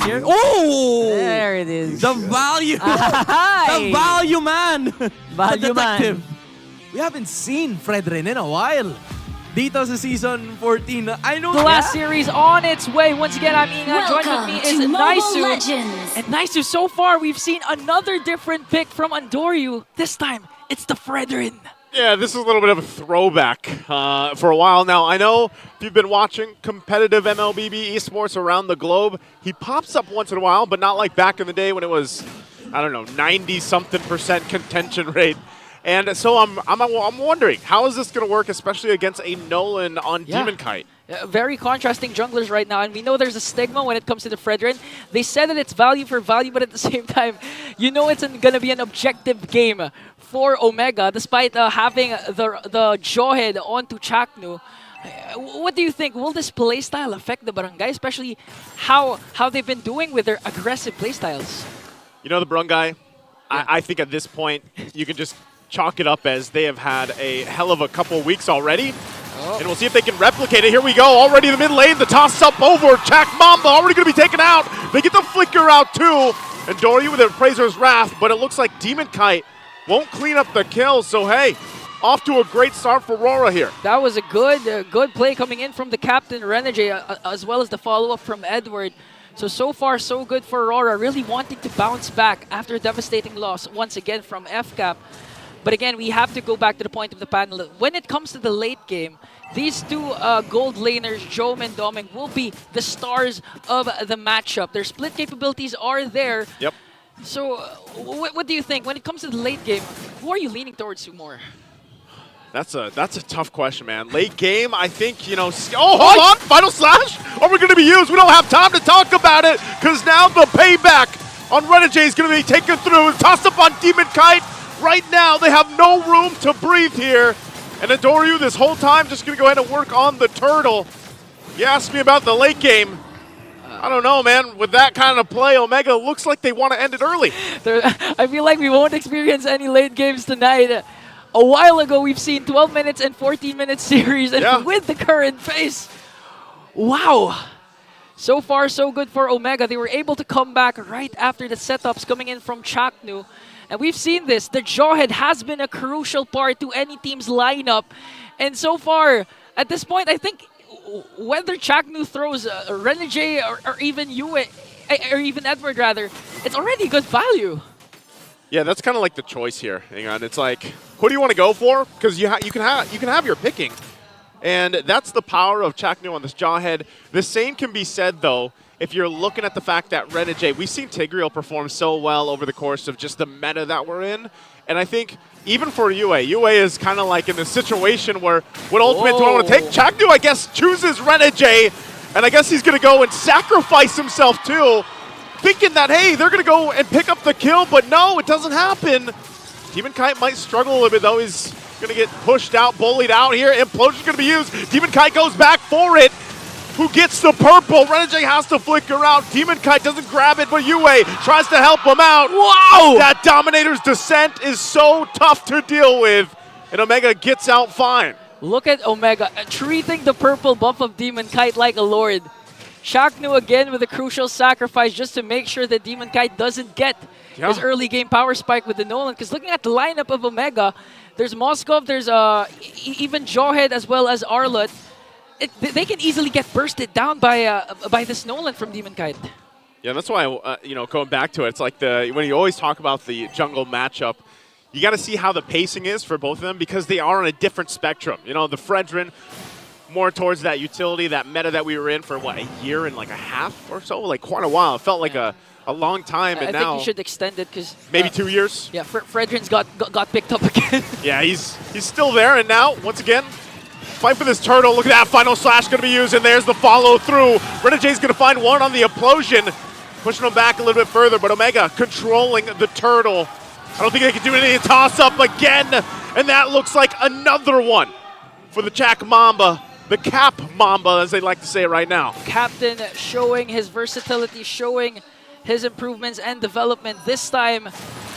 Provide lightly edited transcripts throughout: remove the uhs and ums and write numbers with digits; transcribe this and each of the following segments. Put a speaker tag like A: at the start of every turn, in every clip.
A: here. Oh!
B: There it is.
A: The value! The value man!
B: Value
A: The detective.
B: man.
A: We haven't seen Fredrin in a while. Dito sa Season 14. I know
B: The last series on its way. Once again, I'm Inga. Joined with
C: Welcome
B: me
C: to
B: is
C: Mobile
B: Naisu.
C: Legends.
B: And Naisu, so far, we've seen another different pick from Andoryu. This time, it's the Fredrin.
D: Yeah, this is a little bit of a throwback for a while now. I know if you've been watching competitive MLBB esports around the globe, he pops up once in a while, but not like back in the day when it was, I don't know, 90-something% contention rate. And so I'm wondering, how is this going to work, especially against a Nolan on Demon Kite?
B: Very contrasting junglers right now, and we know there's a stigma when it comes to the Fredrin. They said that it's value for value, but at the same time, you know it's going to be an objective game for Omega, despite having the Jawhead onto Chaknu. What do you think? Will this playstyle affect the Barangay, especially how they've been doing with their aggressive playstyles?
D: You know, the Barangay, I think at this point, you can just chalk it up as they have had a hell of a couple weeks already. And we'll see if they can replicate it. Here we go. Already in the mid lane. The toss up over. Chak Mamba already going to be taken out. They get the flicker out too. And Dory with their Praiser's Wrath. But it looks like Demon Kite won't clean up the kill. So hey, off to a great start for Rora here.
B: That was a good play coming in from the captain, Renegade, as well as the follow-up from Edward. So far, so good for Rora. Really wanting to bounce back after a devastating loss once again from FCAP. But again, we have to go back to the point of the panel. When it comes to the late game, these two gold laners, Jome and Doming, will be the stars of the matchup. Their split capabilities are there.
D: Yep.
B: So what do you think? When it comes to the late game, who are you leaning towards more?
D: That's a tough question, man. Late game, I think, you know... Oh, hold on! Final Slash? Are we going to be used? We don't have time to talk about it, because now the payback on Renegade is going to be taken through. Tossed up on Demon Kite. Right now, they have no room to breathe here. And Andoryu this whole time just going to go ahead and work on the turtle. You asked me about the late game. I don't know, man. With that kind of play, Omega looks like they want to end it early.
B: I feel like we won't experience any late games tonight. A while ago, we've seen 12 minutes and 14 minute series, and with the current pace, wow. So far, so good for Omega. They were able to come back right after the setups coming in from Chaknu. And we've seen this. The Jawhead has been a crucial part to any team's lineup. And so far, at this point, I think whether Chaknu throws Renegade or even Yue, or even Edward rather, it's already good value.
D: Yeah, that's kind of like the choice here. Hang on, it's like, who do you want to go for? Because you can have your picking, and that's the power of Chaknu on this Jawhead. The same can be said though if you're looking at the fact that Renegade, we've seen Tigreal perform so well over the course of just the meta that we're in, and I think even for Yue is kind of like in the situation where what ultimate do I want to take? Chaknu, I guess, chooses Renegade, and I guess he's going to go and sacrifice himself too, thinking that, hey, they're going to go and pick up the kill, but no, it doesn't happen. Demon Kite might struggle a little bit, though. He's going to get pushed out, bullied out here. Implosion's going to be used. Demon Kite goes back for it. Who gets the purple? Renegade has to flicker out. Demon Kite doesn't grab it, but Yue tries to help him out. Wow! That Dominator's descent is so tough to deal with, and Omega gets out fine.
B: Look at Omega treating the purple buff of Demon Kite like a lord. Chaknu again with a crucial sacrifice just to make sure that Demon Kite doesn't get his early game power spike with the Nolan. Because looking at the lineup of Omega, there's Moskov, there's even Jawhead as well as Arlott. They can easily get bursted down by this Nolan from Demon Kite.
D: Yeah, that's why, you know, going back to it, it's like when you always talk about the jungle matchup, you got to see how the pacing is for both of them because they are on a different spectrum. You know, the Fredrin, more towards that utility, that meta that we were in for, what, a year and like a half or so? Like quite a while. It felt like a long time, and
B: I
D: now
B: think you should extend it because
D: maybe 2 years.
B: Yeah, Fredrin's got picked up again.
D: Yeah, he's still there, and now once again, fight for this turtle. Look at that final slash going to be used, and there's the follow through. Renegade's going to find one on the implosion, pushing him back a little bit further. But Omega controlling the turtle. I don't think they can do anything. Toss up again, and that looks like another one for the Chak Mamba. The Cap Mamba, as they like to say it right now.
B: Captain showing his versatility, showing his improvements and development this time,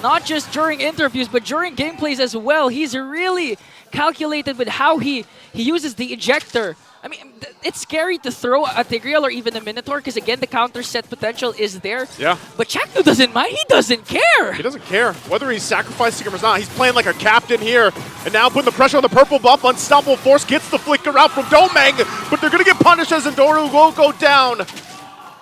B: not just during interviews, but during gameplays as well. He's really calculated with how he uses the ejector I mean, it's scary to throw a Tigreal or even a Minotaur because, again, the counter set potential is there.
D: Yeah.
B: But Chaknu doesn't mind. He doesn't care.
D: He doesn't care. Whether he's sacrificing him or not, he's playing like a captain here. And now putting the pressure on the purple buff. Unstoppable Force gets the flicker out from Domeng, but they're going to get punished as Endoru will go down.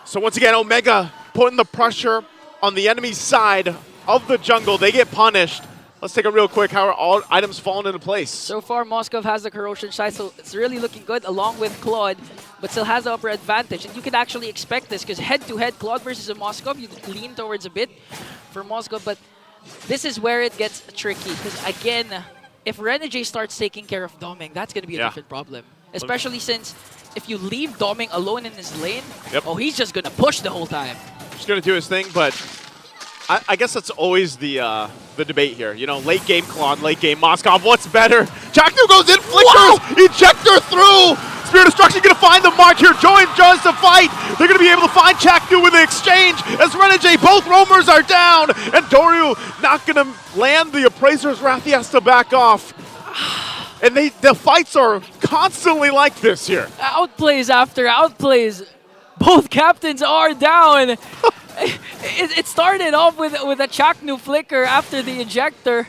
D: So once again, Omega putting the pressure on the enemy side of the jungle. They get punished. Let's take a real quick, how are all items falling into place?
B: So far, Moskov has the corrosion side, so it's really looking good along with Claude, but still has the upper advantage. And you could actually expect this because head-to-head, Claude versus a Moskov, you lean towards a bit for Moskov, but this is where it gets tricky because, again, if Renegade starts taking care of Domeng, that's going to be a different problem. Especially since if you leave Domeng alone in his lane, oh, he's just going to push the whole time.
D: He's going to do his thing, but I guess that's always the debate here. You know, late game Claude, late game Moskov, what's better? Chaknu goes in, flickers, ejector through! Spirit Destruction going to find the mark here, joins the fight! They're going to be able to find Chaknu with the exchange as Renegade, both roamers are down! And Doryu not going to land the Appraiser's Wrath, he has to back off. And the fights are constantly like this here.
B: Outplays after outplays. Both captains are down. It started off with a Chaknu flicker after the ejector,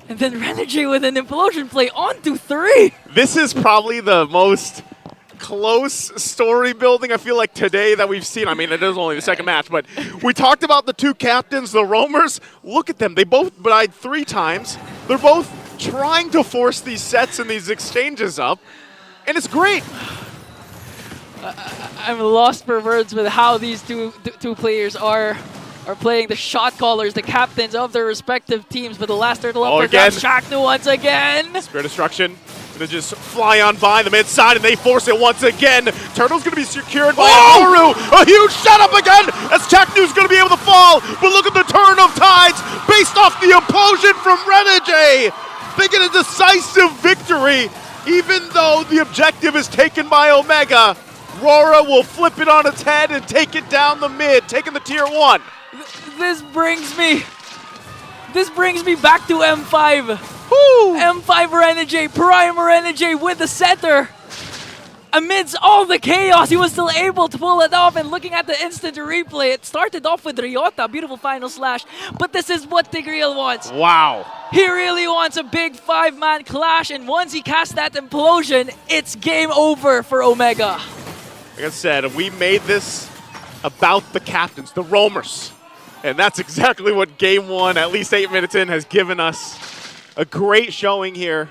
B: and then Renegade with an implosion play onto 3.
D: This is probably the most close story building I feel like today that we've seen. I mean, it is only the second match, but we talked about the two captains, the roamers. Look at them. They both died 3 times. They're both trying to force these sets and these exchanges up, and it's great.
B: I'm lost for words with how these two players are playing, the shot callers, the captains of their respective teams. But the last turtle up there grabs Chaknu once again.
D: Spirit Destruction gonna just fly on by the mid side, and they force it once again. Turtle's gonna be secured by Auru. A huge setup again as Chaknu's gonna be able to fall. But look at the turn of tides based off the implosion from Renegade. They get a decisive victory, even though the objective is taken by Omega. Rora will flip it on its head and take it down the mid, taking the tier 1.
B: This brings me back to M5.
D: Woo!
B: M5 Renegade, Prime Renegade with the center. Amidst all the chaos, he was still able to pull it off, and looking at the instant replay, it started off with Ryota, beautiful final slash, but this is what Tigreal wants.
D: Wow.
B: He really wants a big 5-man clash, and once he casts that implosion, it's game over for Omega.
D: Like I said, we made this about the captains, the roamers. And that's exactly what game 1, at least 8 minutes in, has given us. A great showing here.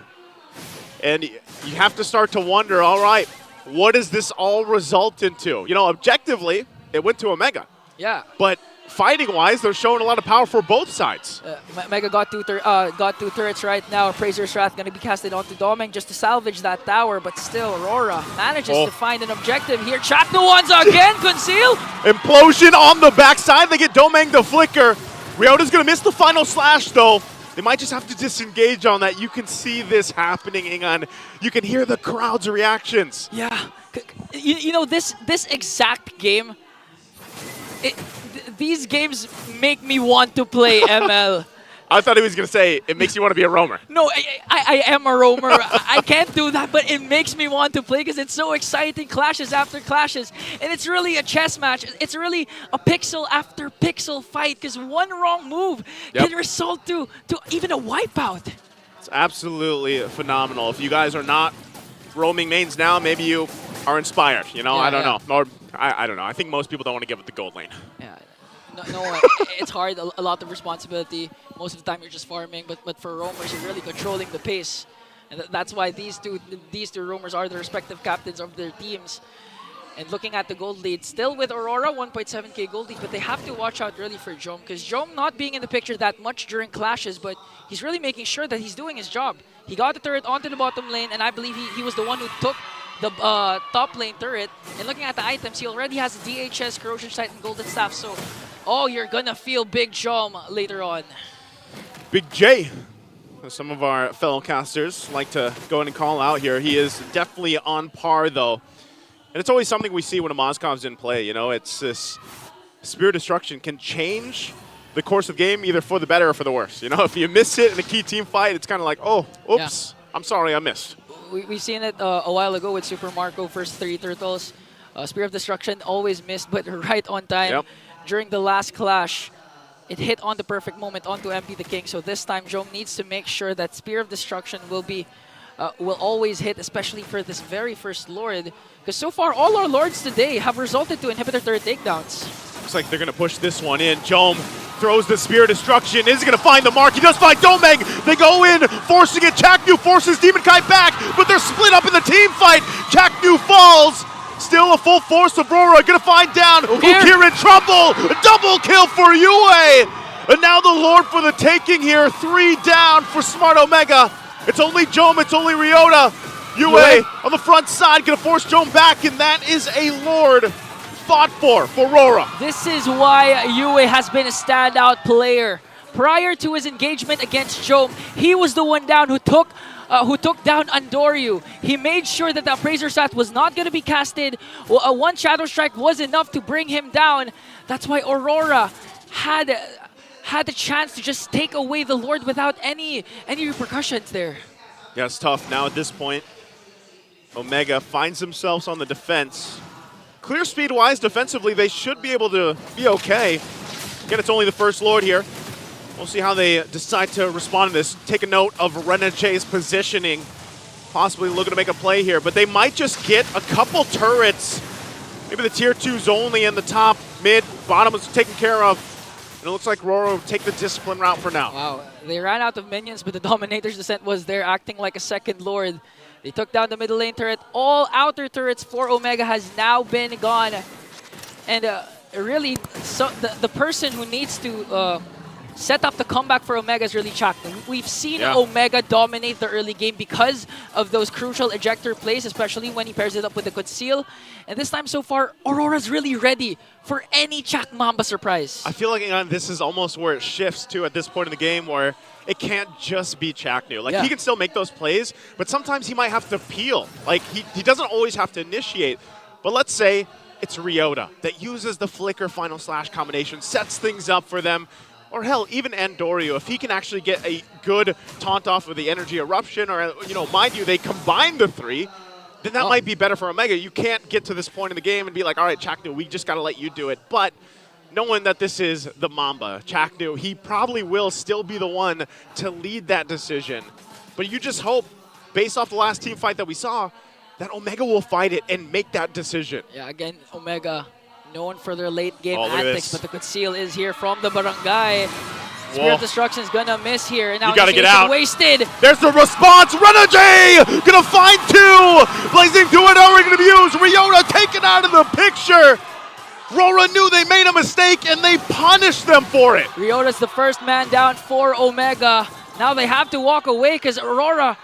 D: And you have to start to wonder, all right, what does this all result into? You know, objectively, it went to Omega.
B: Yeah.
D: But fighting-wise, they're showing a lot of power for both sides.
B: Mega got two turrets right now. Appraiser's Wrath going to be casted onto Domeng just to salvage that tower, but still, Aurora manages to find an objective here. Chaknu once again, conceal.
D: Implosion on the backside. They get Domeng the flicker. Ryota's going to miss the final slash, though. They might just have to disengage on that. You can see this happening, Ingan. You can hear the crowd's reactions.
B: Yeah. You know, this exact game, these games make me want to play ML.
D: I thought he was going to say, it makes you want to be a roamer.
B: No, I am a roamer. I can't do that, but it makes me want to play because it's so exciting, clashes after clashes. And it's really a chess match. It's really a pixel after pixel fight because one wrong move can result to even a wipeout.
D: It's absolutely phenomenal. If you guys are not roaming mains now, maybe you are inspired. You know, I don't know. Or I don't know. I think most people don't want to give it the gold lane. Yeah.
B: No, it's hard, a lot of responsibility. Most of the time you're just farming, but for roamers, you're really controlling the pace. And that's why these two roamers are the respective captains of their teams. And looking at the gold lead, still with Aurora, 1.7k gold lead, but they have to watch out really for Jom, because Jom not being in the picture that much during clashes, but he's really making sure that he's doing his job. He got the turret onto the bottom lane, and I believe he was the one who took the top lane turret. And looking at the items, he already has the DHS, Corrosion Sight, and Golden Staff, so you're gonna feel Big Jom later on.
D: Big J, as some of our fellow casters like to go in and call out here. He is definitely on par, though. And it's always something we see when a Moscov's in play, you know? It's this Spirit Destruction can change the course of the game either for the better or for the worse. You know, if you miss it in a key team fight, it's kind of like, oh, oops, I'm sorry, I missed.
B: we've seen it a while ago with Super Marco first 3 turtles. Spear of Destruction always missed, but right on time.
D: Yep.
B: During the last clash, it hit on the perfect moment onto MP the King. So this time, Jom needs to make sure that Spear of Destruction will always hit, especially for this very first Lord. Because so far, all our Lords today have resulted to inhibitor turret takedowns.
D: Looks like they're going to push this one in. Jom throws the Spear of Destruction. Is going to find the mark. He does find Domeng. They go in, forcing it. Chaknu forces Demon Kite back, but they're split up in the team fight. Chaknu falls. Still a full force of Rora. Going to find down. Ukir in trouble. Double kill for Yue. And now the Lord for the taking here. 3 down for Smart Omega. It's only Jom. It's only Ryota. Yue on the front side. Going to force Jom back, and that is a Lord fought for Rora.
B: This is why Yue has been a standout player. Prior to his engagement against Jom, he was the one down who took down Andoryu. He made sure that the Appraiser Sat was not going to be casted. One Shadow Strike was enough to bring him down. That's why Aurora had the chance to just take away the Lord without any repercussions there.
D: Yeah, it's tough now at this point. Omega finds themselves on the defense. Clear speed-wise, defensively, they should be able to be okay. Again, it's only the first Lord here. We'll see how they decide to respond to this. Take a note of Renegé's positioning. Possibly looking to make a play here, but they might just get a couple turrets. Maybe the tier 2s only in the top, mid, bottom is taken care of. And it looks like Rora will take the discipline route for now.
B: Wow, they ran out of minions, but the Dominator's Descent was there acting like a second Lord. They took down the middle lane turret. All outer turrets for Omega has now been gone. And really, so the person who needs to set up the comeback for Omega is really Chaknu. We've seen Omega dominate the early game because of those crucial ejector plays, especially when he pairs it up with the Conceal. And this time so far, Aurora's really ready for any Chak Mamba surprise.
D: I feel like this is almost where it shifts to at this point in the game, where it can't just be Chaknu. Like, he can still make those plays, but sometimes he might have to peel. Like, he doesn't always have to initiate. But let's say it's Ryota that uses the Flicker Final Slash combination, sets things up for them. Or hell, even Andoryu, if he can actually get a good taunt off with the Energy Eruption, or, you know, mind you, they combine the 3, then that might be better for Omega. You can't get to this point in the game and be like, all right, Chaknu, we just got to let you do it. But knowing that this is the Mamba, Chaknu, he probably will still be the one to lead that decision. But you just hope, based off the last team fight that we saw, that Omega will fight it and make that decision.
B: Yeah, again, Omega known for their late game antics, but the Conceal is here from the Barangay. Spear of Destruction is gonna miss here, and now
D: you gotta get out.
B: Wasted.
D: There's the response. Renegé gonna find 2. Blazing to it, already gonna be used. Ryota taken out of the picture. Rora knew they made a mistake, and they punished them for it.
B: Ryota's the first man down for Omega. Now they have to walk away because Aurora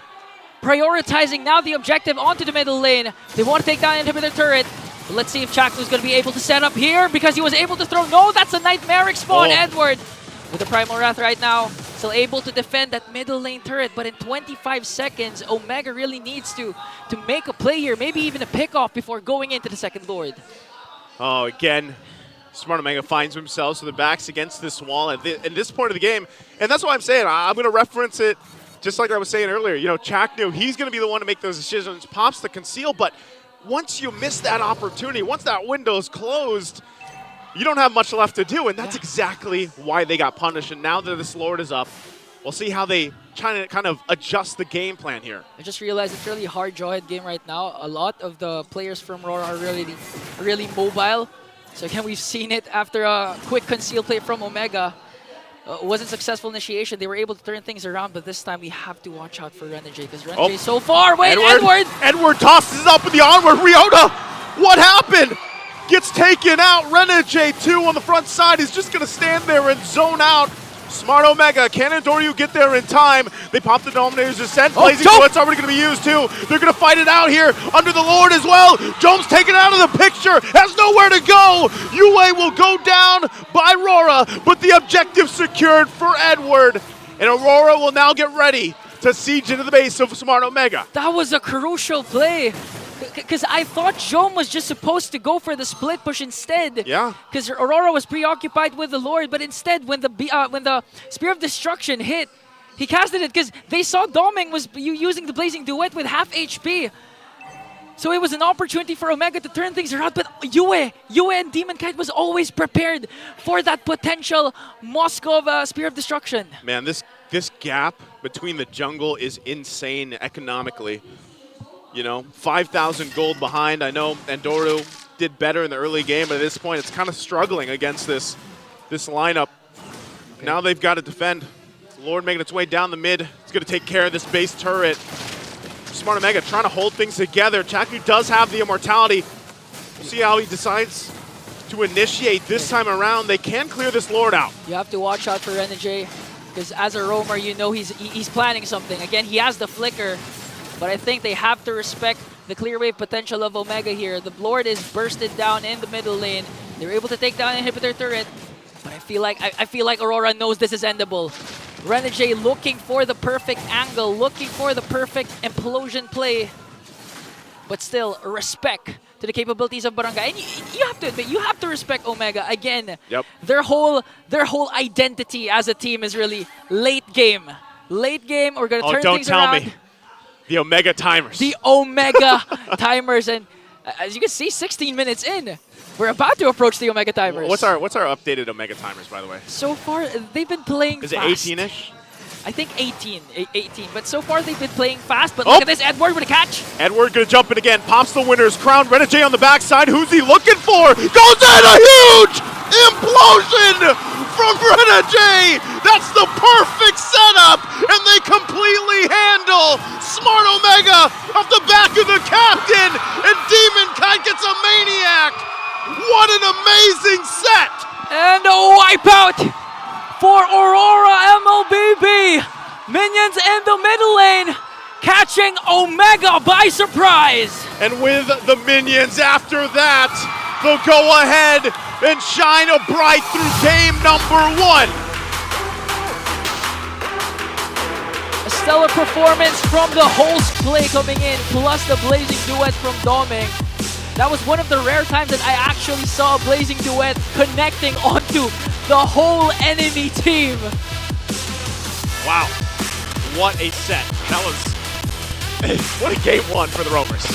B: prioritizing now the objective onto the middle lane. They want to take down Inhibitor turret. But let's see if Chaknu's going to be able to set up here because he was able to throw. No, that's a Nightmaric spawn. Edward with the Primal Wrath right now. Still able to defend that middle lane turret. But in 25 seconds, Omega really needs to make a play here. Maybe even a pick-off before going into the second Lord.
D: Oh, again, Smart Omega finds themselves with the backs against this wall at this point of the game. And that's why I'm saying, I'm going to reference it just like I was saying earlier. You know, Chaknu, he's going to be the one to make those decisions. Pops the Conceal, but once you miss that opportunity, once that window's closed, you don't have much left to do, and that's exactly why they got punished. And now that this Lord is up, we'll see how they try to kind of adjust the game plan here.
B: I just realized it's really hard jawhead game right now. A lot of the players from RORA are really mobile. So again, we've seen it after a quick Conceal play from Omega. Wasn't successful initiation. They were able to turn things around, but this time we have to watch out for Renegé because Renegé so far. Wait, Edward!
D: Edward tosses up with the onward. Ryota, what happened? Gets taken out. Renegé 2 on the front side is just going to stand there and zone out. Smart Omega, can Andoryu get there in time? They pop the Dominator's Descent. Blazing Bullets already going to be used too. They're going to fight it out here under the Lord as well. Jones taken out of the picture, has nowhere to go. Yue will go down by Rora, but the objective secured for Edward. And Aurora will now get ready to siege into the base of Smart Omega.
B: That was a crucial play. Because I thought Jom was just supposed to go for the split push instead.
D: Yeah.
B: Because Aurora was preoccupied with the Lord, but instead, when the Spear of Destruction hit, He casted it because they saw Doming was using the Blazing Duet with half HP. So it was an opportunity for Omega to turn things around, but Yue and Demon Kite was always prepared for that potential Moskov Spear of Destruction.
D: Man, this gap between the jungle is insane economically. You know, 5,000 gold behind. I know Endoru did better in the early game, but at this point it's kind of struggling against this lineup. Okay. Now they've got to defend. Lord making its way down the mid. It's going to take care of this base turret. Smart Omega trying to hold things together. Chaknu does have the immortality. We'll see how he decides to initiate this time around. They can clear this Lord out.
B: You have to watch out for Renegade, because as a roamer, you know he's planning something. Again, he has the flicker, but I think they have to respect the clear wave potential of Omega here. The Lord is bursted down in the middle lane. They're able to take down Inhibitor turret, but I feel like Aurora knows this is endable. Renegade looking for the perfect angle, looking for the perfect implosion play. But still, respect to the capabilities of Barangay. And you have to admit, you have to respect Omega. Again, their whole identity as a team is really late game. Late game, we're going to turn things around.
D: Don't tell me. The Omega timers.
B: The Omega timers. And as you can see, 16 minutes in, we're about to approach the Omega timers.
D: What's our updated Omega timers, by the way?
B: So far, they've been playing fast.
D: Is it 18-ish?
B: I think 18. But so far, they've been playing fast. But look at this, Edward with a catch.
D: Edward gonna jump in again, pops the winner's crown. Renegade on the backside. Who's he looking for? Goes in a huge implosion from Renegade. That's the perfect setup, and they completely handle Smart Omega off the back of the captain, and Demon Kite gets a maniac. What an amazing set!
B: And a wipeout for Aurora MLBB. Minions in the middle lane, catching Omega by surprise.
D: And with the minions after that, they'll go ahead and shine a bright through game number 1.
B: A stellar performance from the host play coming in, plus the Blazing Duet from Doming. That was one of the rare times that I actually saw a Blazing Duet connecting onto the whole enemy team.
D: Wow, what a set. That was, what a game 1 for the Roamers.